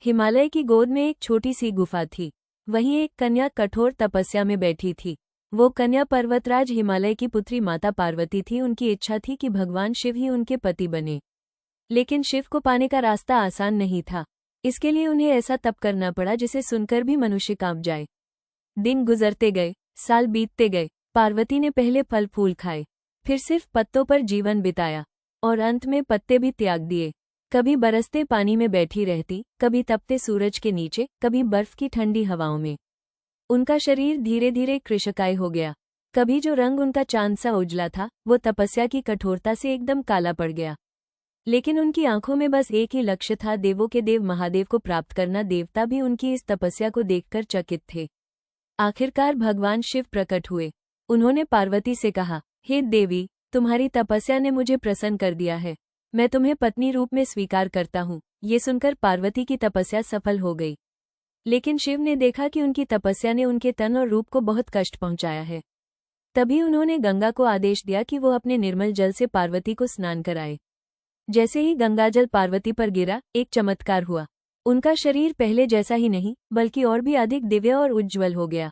हिमालय की गोद में एक छोटी सी गुफा थी। वहीं एक कन्या कठोर तपस्या में बैठी थी। वो कन्या पर्वतराज हिमालय की पुत्री माता पार्वती थी। उनकी इच्छा थी कि भगवान शिव ही उनके पति बने। लेकिन शिव को पाने का रास्ता आसान नहीं था। इसके लिए उन्हें ऐसा तप करना पड़ा जिसे सुनकर भी मनुष्य कांप जाए। दिन गुजरते गए, साल बीतते गए। पार्वती ने पहले फल फूल खाए, फिर सिर्फ पत्तों पर जीवन बिताया और अंत में पत्ते भी त्याग दिए। कभी बरसते पानी में बैठी रहती, कभी तपते सूरज के नीचे, कभी बर्फ की ठंडी हवाओं में। उनका शरीर धीरे धीरे कृशकाय हो गया। कभी जो रंग उनका चांद सा उजला था, वो तपस्या की कठोरता से एकदम काला पड़ गया। लेकिन उनकी आंखों में बस एक ही लक्ष्य था, देवों के देव महादेव को प्राप्त करना। देवता भी उनकी इस तपस्या को देखकर चकित थे। आखिरकार भगवान शिव प्रकट हुए। उन्होंने पार्वती से कहा, हे देवी, तुम्हारी तपस्या ने मुझे प्रसन्न कर दिया है। मैं तुम्हें पत्नी रूप में स्वीकार करता हूँ। ये सुनकर पार्वती की तपस्या सफल हो गई। लेकिन शिव ने देखा कि उनकी तपस्या ने उनके तन और रूप को बहुत कष्ट पहुंचाया है। तभी उन्होंने गंगा को आदेश दिया कि वो अपने निर्मल जल से पार्वती को स्नान कराए। जैसे ही गंगाजल पार्वती पर गिरा, एक चमत्कार हुआ। उनका शरीर पहले जैसा ही नहीं, बल्कि और भी अधिक दिव्य और उज्ज्वल हो गया।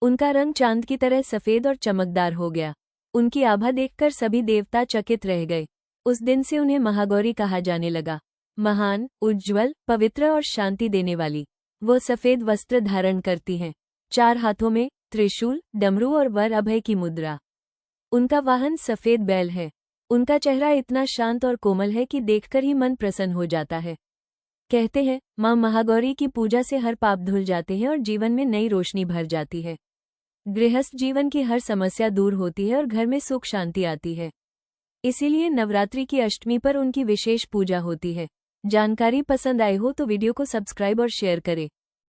उनका रंग चांद की तरह सफेद और चमकदार हो गया। उनकी आभा देखकर सभी देवता चकित रह गए। उस दिन से उन्हें महागौरी कहा जाने लगा। महान, उज्ज्वल, पवित्र और शांति देने वाली। वो सफेद वस्त्र धारण करती हैं, 4 हाथों में त्रिशूल, डमरू और वर अभय की मुद्रा। उनका वाहन सफेद बैल है। उनका चेहरा इतना शांत और कोमल है कि देखकर ही मन प्रसन्न हो जाता है। कहते हैं, मां महागौरी की पूजा से हर पाप धुल जाते हैं और जीवन में नई रोशनी भर जाती है। गृहस्थ जीवन की हर समस्या दूर होती है और घर में सुख शांति आती है। इसीलिए नवरात्रि की अष्टमी पर उनकी विशेष पूजा होती है। जानकारी पसंद आई हो तो वीडियो को सब्सक्राइब और शेयर करें।